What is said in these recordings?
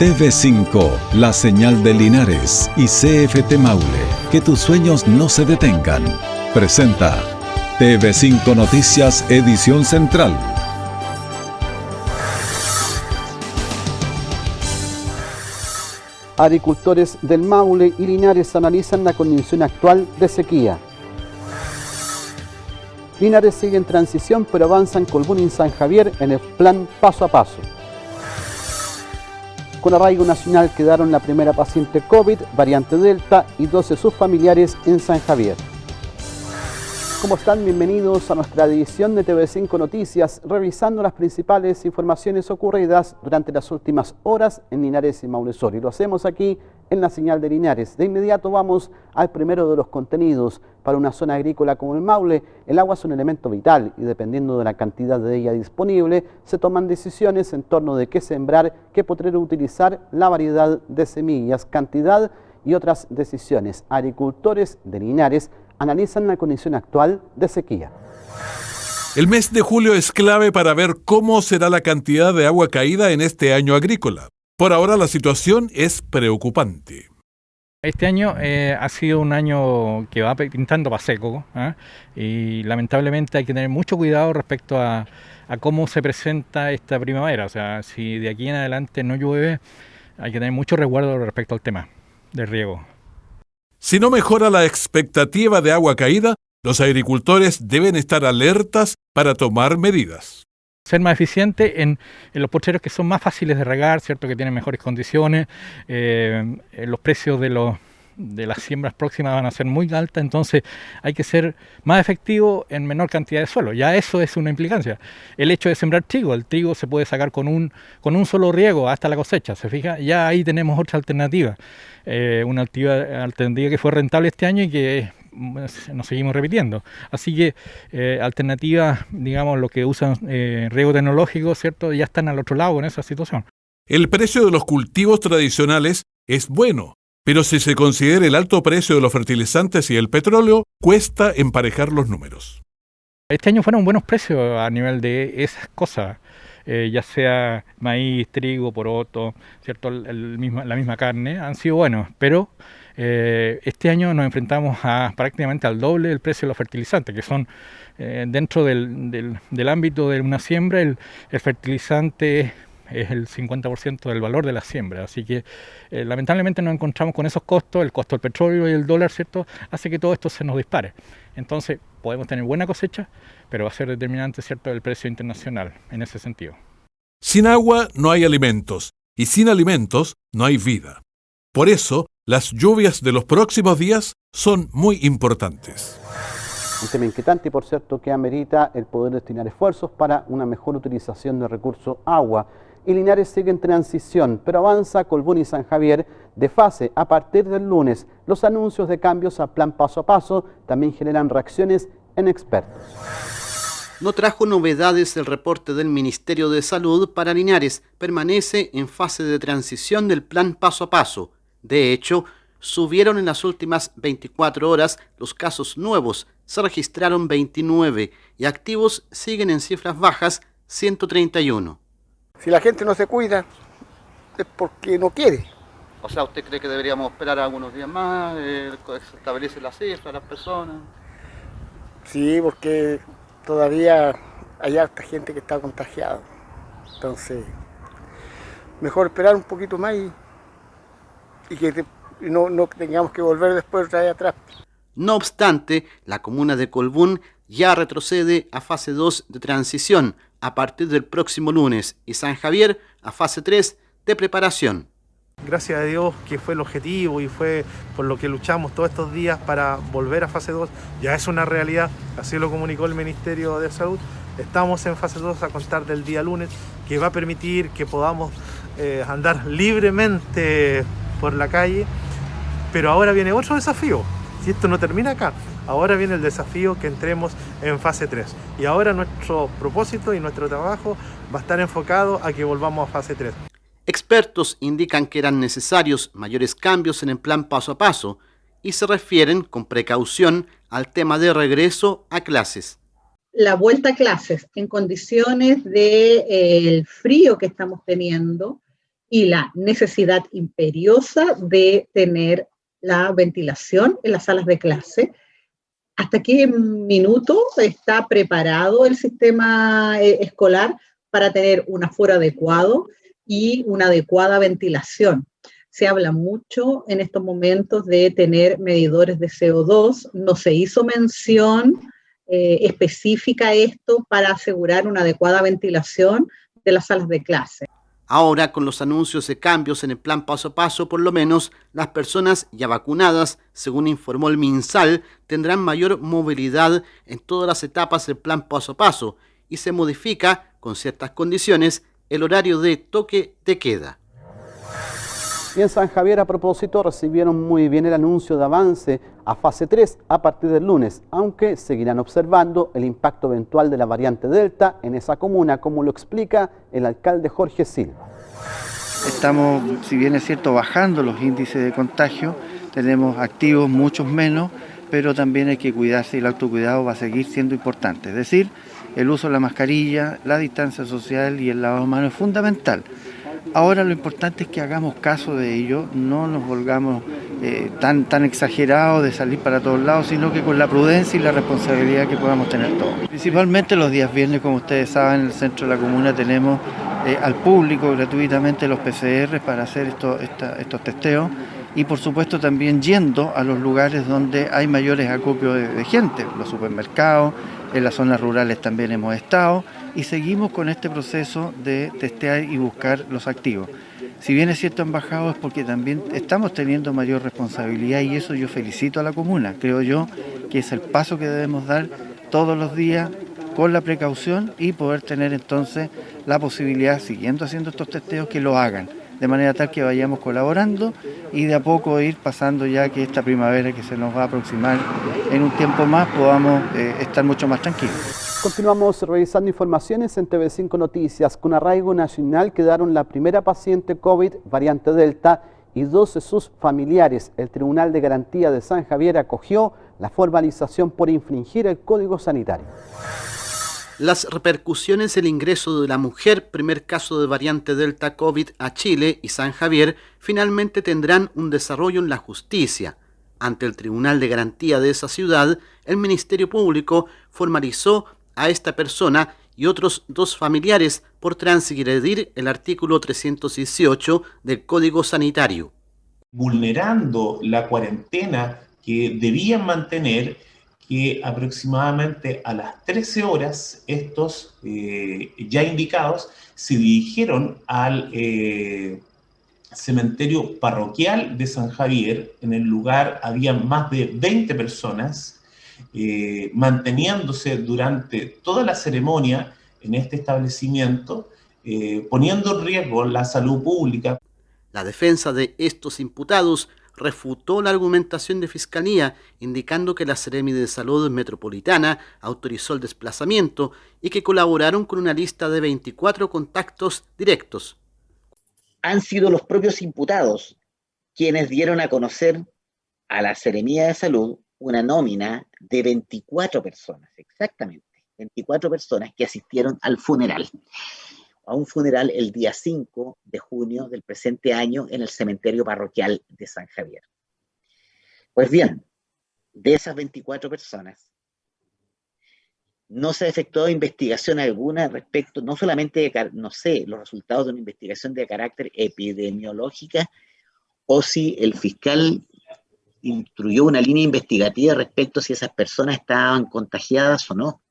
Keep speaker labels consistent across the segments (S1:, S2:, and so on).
S1: TV5, la señal de Linares y CFT Maule. Que tus sueños no se detengan. Presenta TV5 Noticias, edición central.
S2: Agricultores del Maule y Linares analizan la condición actual de sequía. Linares sigue en transición, pero avanzan Colbún y San Javier en el plan paso a paso. Con arraigo nacional quedaron la primera paciente COVID, variante Delta, y 12 sus familiares en San Javier. ¿Cómo están? Bienvenidos a nuestra edición de TV5 Noticias, revisando las principales informaciones ocurridas durante las últimas horas en Linares y Maule Sur. Y lo hacemos aquí en la señal de Linares. De inmediato vamos al primero de los contenidos. Para una zona agrícola como el Maule, el agua es un elemento vital y dependiendo de la cantidad de ella disponible, se toman decisiones en torno de qué sembrar, qué poder utilizar, la variedad de semillas, cantidad y otras decisiones. Agricultores de Linares analizan la condición actual de sequía.
S3: El mes de julio es clave para ver cómo será la cantidad de agua caída en este año agrícola. Por ahora la situación es preocupante.
S4: Este año ha sido un año que va pintando para seco, y lamentablemente hay que tener mucho cuidado respecto a cómo se presenta esta primavera. O sea, si de aquí en adelante no llueve, hay que tener mucho resguardo respecto al tema del riego.
S3: Si no mejora la expectativa de agua caída, los agricultores deben estar alertas para tomar medidas.
S4: Ser más eficiente en los pocheros que son más fáciles de regar, ¿cierto? Que tienen mejores condiciones, los precios de las siembras próximas van a ser muy altas, entonces hay que ser más efectivo en menor cantidad de suelo. Ya eso es una implicancia. El hecho de sembrar trigo, el trigo se puede sacar con un solo riego hasta la cosecha, ¿se fija? Ya ahí tenemos otra alternativa, una alternativa que fue rentable este año y que nos seguimos repitiendo. Así que alternativas, digamos, lo que usan riego tecnológico, ¿cierto? Ya están al otro lado en esa situación.
S3: El precio de los cultivos tradicionales es bueno, pero si se considera el alto precio de los fertilizantes y el petróleo, cuesta emparejar los números.
S4: Este año fueron buenos precios a nivel de esas cosas, ya sea maíz, trigo, poroto, ¿cierto? La misma carne, han sido buenos, pero este año nos enfrentamos prácticamente al doble del precio de los fertilizantes, que son dentro del ámbito de una siembra, el fertilizante es el 50% del valor de la siembra, así que lamentablemente nos encontramos con esos costos, el costo del petróleo y el dólar, ¿cierto? Hace que todo esto se nos dispare. Entonces podemos tener buena cosecha, pero va a ser determinante, ¿cierto?, el precio internacional en ese sentido.
S3: Sin agua no hay alimentos, y sin alimentos no hay vida. Por eso, las lluvias de los próximos días son muy importantes.
S2: Un tema inquietante y por cierto que amerita el poder destinar esfuerzos para una mejor utilización del recurso agua. Y Linares sigue en transición, pero avanza Colbún y San Javier de fase a partir del lunes. Los anuncios de cambios a plan paso a paso también generan reacciones en expertos. No trajo novedades el reporte del Ministerio de Salud para Linares. Permanece en fase de transición del plan paso a paso. De hecho, subieron en las últimas 24 horas los casos nuevos. Se registraron 29 y activos siguen en cifras bajas, 131.
S5: Si la gente no se cuida, es porque no quiere.
S2: O sea, ¿usted cree que deberíamos esperar algunos días más, se establece la cifra, las personas?
S5: Sí, porque todavía hay harta gente que está contagiada. Entonces, mejor esperar un poquito más y que no tengamos que volver después otra vez atrás.
S2: No obstante, la comuna de Colbún ya retrocede a fase 2 de transición a partir del próximo lunes y San Javier a fase 3 de preparación.
S6: Gracias a Dios que fue el objetivo y fue por lo que luchamos todos estos días para volver a fase 2. Ya es una realidad, así lo comunicó el Ministerio de Salud. Estamos en fase 2 a contar del día lunes, que va a permitir que podamos andar libremente por la calle. Pero ahora viene otro desafío. Si esto no termina acá, ahora viene el desafío que entremos en fase 3. Y ahora nuestro propósito y nuestro trabajo va a estar enfocado a que volvamos a fase 3.
S2: Expertos indican que eran necesarios mayores cambios en el plan paso a paso y se refieren con precaución al tema de regreso a clases.
S7: La vuelta a clases en condiciones del frío que estamos teniendo, y la necesidad imperiosa de tener la ventilación en las salas de clase. ¿Hasta qué minuto está preparado el sistema escolar para tener un aforo adecuado y una adecuada ventilación? Se habla mucho en estos momentos de tener medidores de CO2, no se hizo mención específica a esto para asegurar una adecuada ventilación de las salas de clase.
S2: Ahora, con los anuncios de cambios en el plan paso a paso, por lo menos las personas ya vacunadas, según informó el MinSal, tendrán mayor movilidad en todas las etapas del plan paso a paso y se modifica, con ciertas condiciones, el horario de toque de queda. Y en San Javier, a propósito, recibieron muy bien el anuncio de avance a fase 3 a partir del lunes, aunque seguirán observando el impacto eventual de la variante Delta en esa comuna, como lo explica el alcalde Jorge Silva.
S8: Estamos, si bien es cierto, bajando los índices de contagio, tenemos activos muchos menos, pero también hay que cuidarse y el autocuidado va a seguir siendo importante. Es decir, el uso de la mascarilla, la distancia social y el lavado de manos es fundamental. Ahora lo importante es que hagamos caso de ello, no nos volvamos tan exagerados de salir para todos lados, sino que con la prudencia y la responsabilidad que podamos tener todos. Principalmente los días viernes, como ustedes saben, en el centro de la comuna tenemos al público gratuitamente los PCR para hacer estos testeos y por supuesto también yendo a los lugares donde hay mayores acopios de gente, los supermercados, en las zonas rurales también hemos estado y seguimos con este proceso de testear y buscar los activos. Si bien es cierto han bajado es porque también estamos teniendo mayor responsabilidad y eso yo felicito a la comuna. Creo yo que es el paso que debemos dar todos los días con la precaución y poder tener entonces la posibilidad, siguiendo haciendo estos testeos, que lo hagan. De manera tal que vayamos colaborando y de a poco ir pasando ya que esta primavera que se nos va a aproximar en un tiempo más podamos estar mucho más tranquilos.
S2: Continuamos revisando informaciones en TV5 Noticias. Con arraigo nacional quedaron la primera paciente COVID variante Delta y 2 de sus familiares. El Tribunal de Garantía de San Javier acogió la formalización por infringir el Código Sanitario. Las repercusiones del ingreso de la mujer, primer caso de variante Delta COVID a Chile y San Javier, finalmente tendrán un desarrollo en la justicia. Ante el Tribunal de Garantía de esa ciudad, el Ministerio Público formalizó a esta persona y otros 2 familiares por transgredir el artículo 318 del Código Sanitario.
S9: Vulnerando la cuarentena que debían mantener, que aproximadamente a las 13 horas estos ya indicados se dirigieron al cementerio parroquial de San Javier. En el lugar había más de 20 personas manteniéndose durante toda la ceremonia en este establecimiento, poniendo en riesgo la salud pública.
S2: La defensa de estos imputados refutó la argumentación de Fiscalía, indicando que la Seremi de Salud Metropolitana autorizó el desplazamiento y que colaboraron con una lista de 24 contactos directos.
S10: Han sido los propios imputados quienes dieron a conocer a la Seremía de Salud una nómina de 24 personas, exactamente, 24 personas que asistieron al funeral, a un funeral el día 5 de junio del presente año en el cementerio parroquial de San Javier. Pues bien, de esas 24 personas, no se ha efectuado investigación alguna respecto, no solamente de, los resultados de una investigación de carácter epidemiológica, o si el fiscal instruyó una línea investigativa respecto a si esas personas estaban contagiadas o no.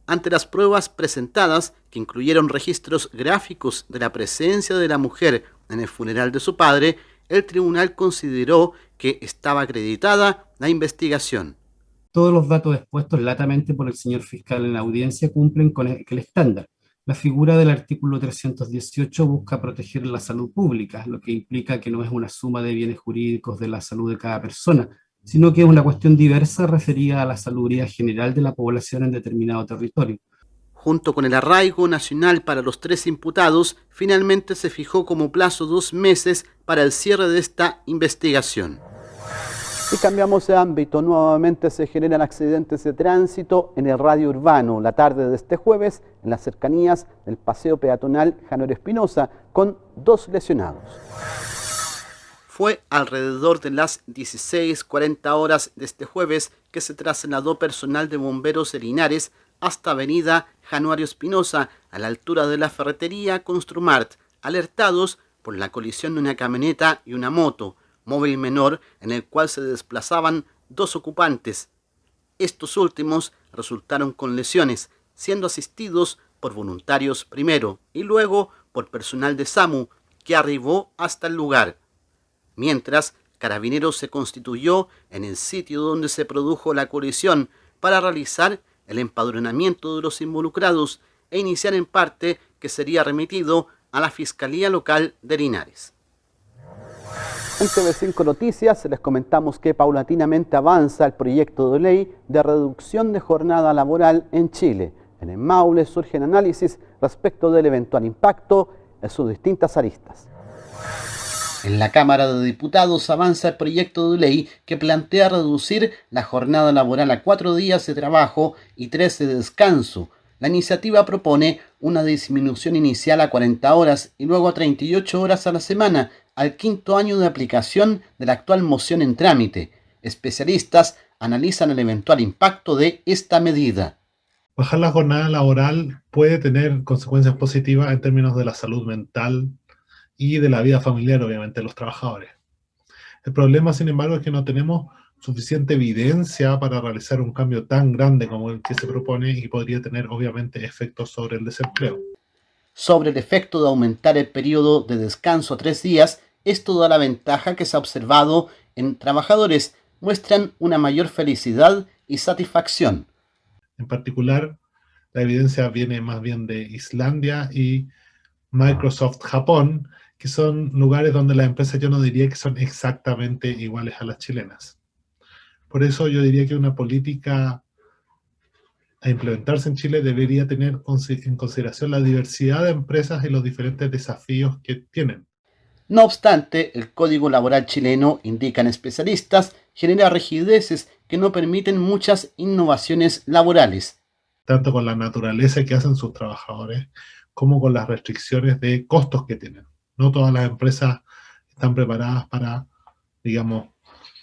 S2: Ante las pruebas presentadas, que incluyeron registros gráficos de la presencia de la mujer en el funeral de su padre, el tribunal consideró que estaba acreditada la investigación.
S11: Todos los datos expuestos latamente por el señor fiscal en la audiencia cumplen con el estándar. La figura del artículo 318 busca proteger la salud pública, lo que implica que no es una suma de bienes jurídicos de la salud de cada persona, sino que es una cuestión diversa referida a la salubridad general de la población en determinado territorio.
S2: Junto con el arraigo nacional para los 3 imputados, finalmente se fijó como plazo 2 meses para el cierre de esta investigación. Y cambiamos de ámbito, nuevamente se generan accidentes de tránsito en el radio urbano la tarde de este jueves en las cercanías del paseo peatonal Januario Espinosa con 2 lesionados. Fue alrededor de las 16:40 horas de este jueves que se trasladó personal de bomberos de Linares hasta avenida Januario Espinosa a la altura de la ferretería Construmart, alertados por la colisión de una camioneta y una moto móvil menor en el cual se desplazaban 2 ocupantes. Estos últimos resultaron con lesiones, siendo asistidos por voluntarios primero y luego por personal de SAMU que arribó hasta el lugar. Mientras, Carabineros se constituyó en el sitio donde se produjo la colisión para realizar el empadronamiento de los involucrados e iniciar en parte que sería remitido a la Fiscalía Local de Linares. En TV5 Noticias les comentamos que paulatinamente avanza el proyecto de ley de reducción de jornada laboral en Chile. En el Maule surgen análisis respecto del eventual impacto en sus distintas aristas. En la Cámara de Diputados avanza el proyecto de ley que plantea reducir la jornada laboral a 4 días de trabajo y 3 de descanso. La iniciativa propone una disminución inicial a 40 horas y luego a 38 horas a la semana, al 5º año de aplicación de la actual moción en trámite. Especialistas analizan el eventual impacto de esta medida.
S6: Bajar la jornada laboral puede tener consecuencias positivas en términos de la salud mental y de la vida familiar, obviamente, de los trabajadores. El problema, sin embargo, es que no tenemos suficiente evidencia para realizar un cambio tan grande como el que se propone y podría tener, obviamente, efectos sobre el desempleo.
S2: Sobre el efecto de aumentar el periodo de descanso a 3 días, esto da la ventaja que se ha observado en trabajadores, muestran una mayor felicidad y satisfacción.
S6: En particular, la evidencia viene más bien de Islandia y Microsoft Japón, que son lugares donde las empresas yo no diría que son exactamente iguales a las chilenas. Por eso yo diría que una política a implementarse en Chile debería tener en consideración la diversidad de empresas y los diferentes desafíos que tienen.
S2: No obstante, el Código Laboral chileno, indican especialistas, genera rigideces que no permiten muchas innovaciones laborales.
S6: Tanto con la naturaleza que hacen sus trabajadores, como con las restricciones de costos que tienen. No todas las empresas están preparadas para, digamos,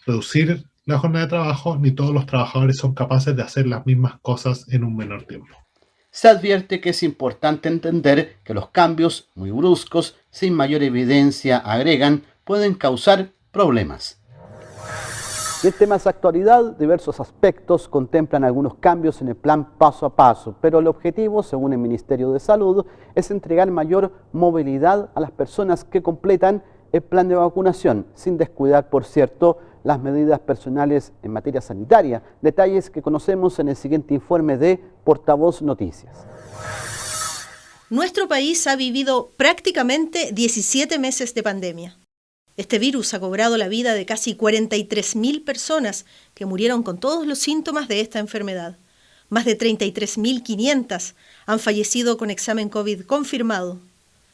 S6: reducir la jornada de trabajo, ni todos los trabajadores son capaces de hacer las mismas cosas en un menor tiempo.
S2: Se advierte que es importante entender que los cambios muy bruscos, sin mayor evidencia, agregan, pueden causar problemas. Y en temas de actualidad, diversos aspectos contemplan algunos cambios en el plan paso a paso, pero el objetivo, según el Ministerio de Salud, es entregar mayor movilidad a las personas que completan el plan de vacunación, sin descuidar, por cierto, las medidas personales en materia sanitaria. Detalles que conocemos en el siguiente informe de Portavoz Noticias.
S12: Nuestro país ha vivido prácticamente 17 meses de pandemia. Este virus ha cobrado la vida de casi 43.000 personas que murieron con todos los síntomas de esta enfermedad. Más de 33.500 han fallecido con examen COVID confirmado.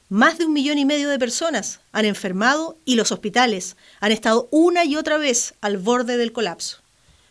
S12: Más de 1,5 millones de personas han enfermado y los hospitales han estado una y otra vez al borde del colapso.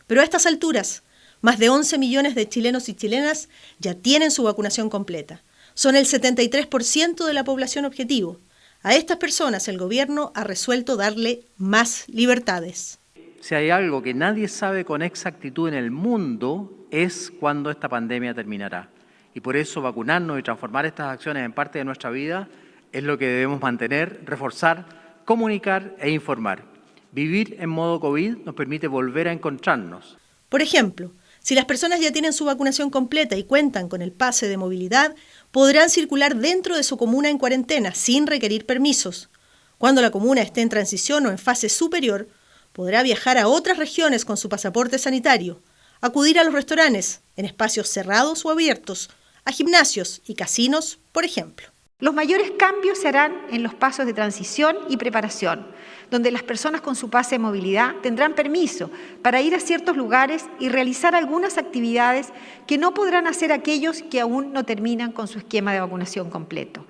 S12: Pero a estas alturas, más de 11 millones de chilenos y chilenas ya tienen su vacunación completa. Son el 73% de la población objetivo. A estas personas el gobierno ha resuelto darle más libertades.
S13: Si hay algo que nadie sabe con exactitud en el mundo es cuándo esta pandemia terminará. Y por eso vacunarnos y transformar estas acciones en parte de nuestra vida es lo que debemos mantener, reforzar, comunicar e informar. Vivir en modo COVID nos permite volver a encontrarnos.
S12: Por ejemplo, si las personas ya tienen su vacunación completa y cuentan con el pase de movilidad, podrán circular dentro de su comuna en cuarentena sin requerir permisos. Cuando la comuna esté en transición o en fase superior, podrá viajar a otras regiones con su pasaporte sanitario, acudir a los restaurantes en espacios cerrados o abiertos, a gimnasios y casinos, por ejemplo.
S14: Los mayores cambios se harán en los pasos de transición y preparación, donde las personas con su pase de movilidad tendrán permiso para ir a ciertos lugares y realizar algunas actividades que no podrán hacer aquellos que aún no terminan con su esquema de vacunación completo.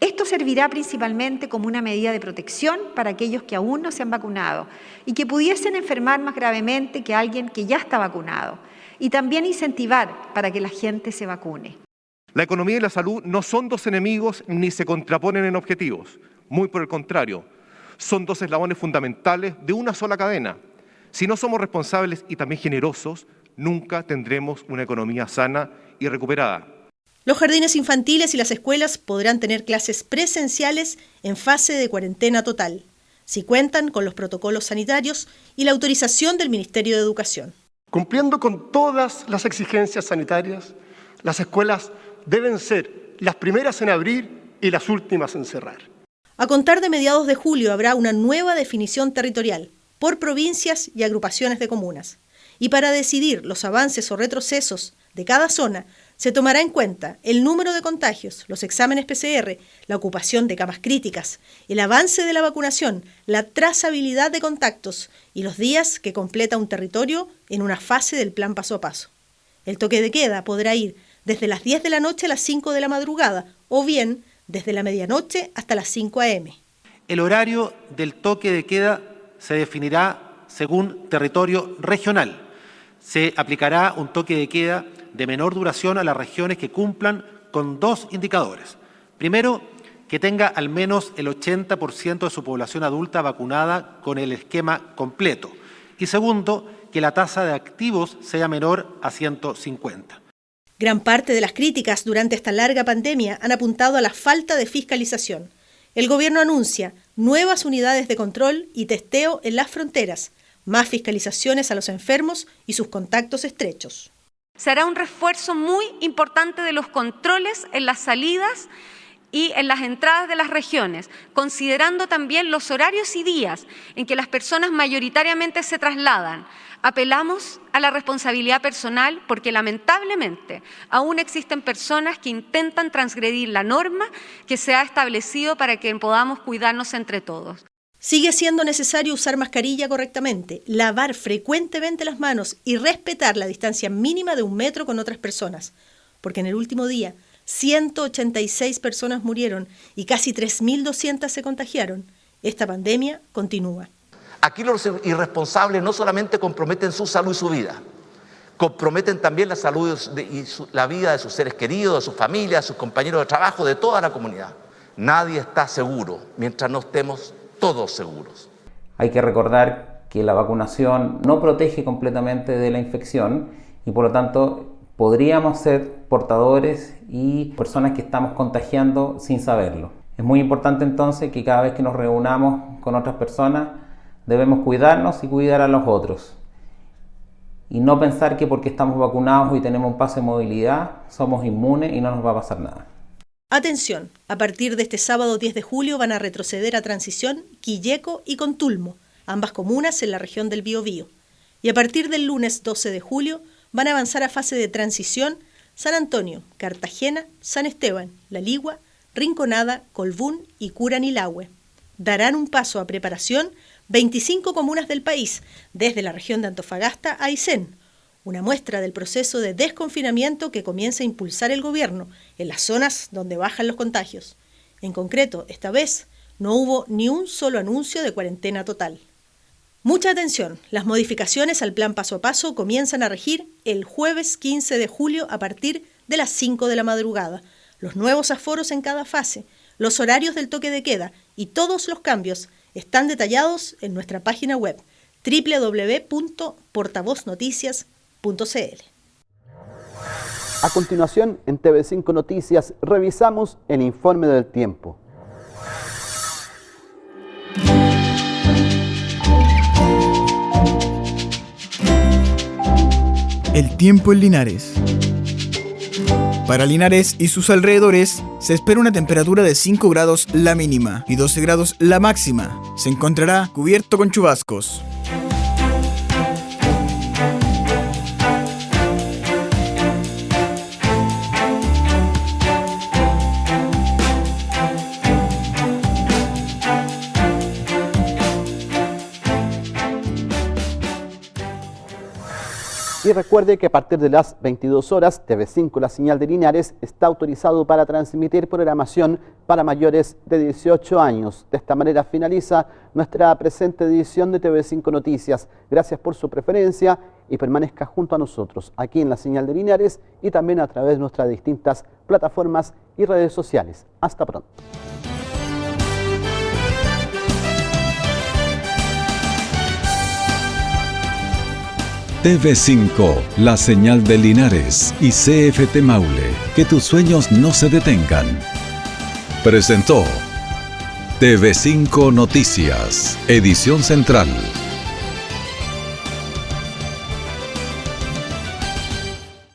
S14: Esto servirá principalmente como una medida de protección para aquellos que aún no se han vacunado y que pudiesen enfermar más gravemente que alguien que ya está vacunado, y también incentivar para que la gente se vacune.
S15: La economía y la salud no son dos enemigos ni se contraponen en objetivos. Muy por el contrario, son dos eslabones fundamentales de una sola cadena. Si no somos responsables y también generosos, nunca tendremos una economía sana y recuperada.
S12: Los jardines infantiles y las escuelas podrán tener clases presenciales en fase de cuarentena total, si cuentan con los protocolos sanitarios y la autorización del Ministerio de Educación.
S16: Cumpliendo con todas las exigencias sanitarias, las escuelas deben ser las primeras en abrir y las últimas en cerrar.
S12: A contar de mediados de julio habrá una nueva definición territorial por provincias y agrupaciones de comunas. Y para decidir los avances o retrocesos de cada zona, se tomará en cuenta el número de contagios, los exámenes PCR, la ocupación de camas críticas, el avance de la vacunación, la trazabilidad de contactos y los días que completa un territorio en una fase del plan paso a paso. El toque de queda podrá ir desde las 10 de la noche a las 5 de la madrugada o bien desde la medianoche hasta las 5 a.m.
S17: El horario del toque de queda se definirá según territorio regional. Se aplicará un toque de queda de menor duración a las regiones que cumplan con dos indicadores. Primero, que tenga al menos el 80% de su población adulta vacunada con el esquema completo. Y segundo, que la tasa de activos sea menor a 150.
S12: Gran parte de las críticas durante esta larga pandemia han apuntado a la falta de fiscalización. El gobierno anuncia nuevas unidades de control y testeo en las fronteras, más fiscalizaciones a los enfermos y sus contactos estrechos.
S18: Se hará un refuerzo muy importante de los controles en las salidas y en las entradas de las regiones, considerando también los horarios y días en que las personas mayoritariamente se trasladan. Apelamos a la responsabilidad personal porque lamentablemente aún existen personas que intentan transgredir la norma que se ha establecido para que podamos cuidarnos entre todos.
S12: Sigue siendo necesario usar mascarilla correctamente, lavar frecuentemente las manos y respetar la distancia mínima de 1 metro con otras personas, porque en el último día 186 personas murieron y casi 3.200 se contagiaron. Esta pandemia continúa.
S19: Aquí los irresponsables no solamente comprometen su salud y su vida, comprometen también la salud y la vida de sus seres queridos, de sus familias, de sus compañeros de trabajo, de toda la comunidad. Nadie está seguro mientras no estemos todos seguros.
S20: Hay que recordar que la vacunación no protege completamente de la infección y por lo tanto podríamos ser portadores y personas que estamos contagiando sin saberlo. Es muy importante entonces que cada vez que nos reunamos con otras personas debemos cuidarnos y cuidar a los otros. Y no pensar que porque estamos vacunados y tenemos un pase de movilidad somos inmunes y no nos va a pasar nada.
S12: Atención, a partir de este sábado 10 de julio van a retroceder a Transición, Quilleco y Contulmo, ambas comunas en la región del Biobío. Y a partir del lunes 12 de julio van a avanzar a fase de transición San Antonio, Cartagena, San Esteban, La Ligua, Rinconada, Colbún y Curanilahue. Darán un paso a preparación 25 comunas del país, desde la región de Antofagasta a Aysén, una muestra del proceso de desconfinamiento que comienza a impulsar el gobierno en las zonas donde bajan los contagios. En concreto, esta vez no hubo ni un solo anuncio de cuarentena total. Mucha atención, las modificaciones al plan paso a paso comienzan a regir el jueves 15 de julio a partir de las 5 de la madrugada. Los nuevos aforos en cada fase, los horarios del toque de queda y todos los cambios están detallados en nuestra página web www.portavoznoticias.cl.
S2: A continuación, en TV5 Noticias, revisamos el informe del tiempo.
S21: El tiempo en Linares. Para Linares y sus alrededores, se espera una temperatura de 5 grados la mínima y 12 grados la máxima. Se encontrará cubierto con chubascos.
S2: Y recuerde que a partir de las 22 horas, TV5 La Señal de Linares está autorizado para transmitir programación para mayores de 18 años. De esta manera finaliza nuestra presente edición de TV5 Noticias. Gracias por su preferencia y permanezca junto a nosotros aquí en La Señal de Linares y también a través de nuestras distintas plataformas y redes sociales. Hasta pronto.
S1: TV5, La Señal de Linares y CFT Maule. Que tus sueños no se detengan. Presentó TV5 Noticias, edición central.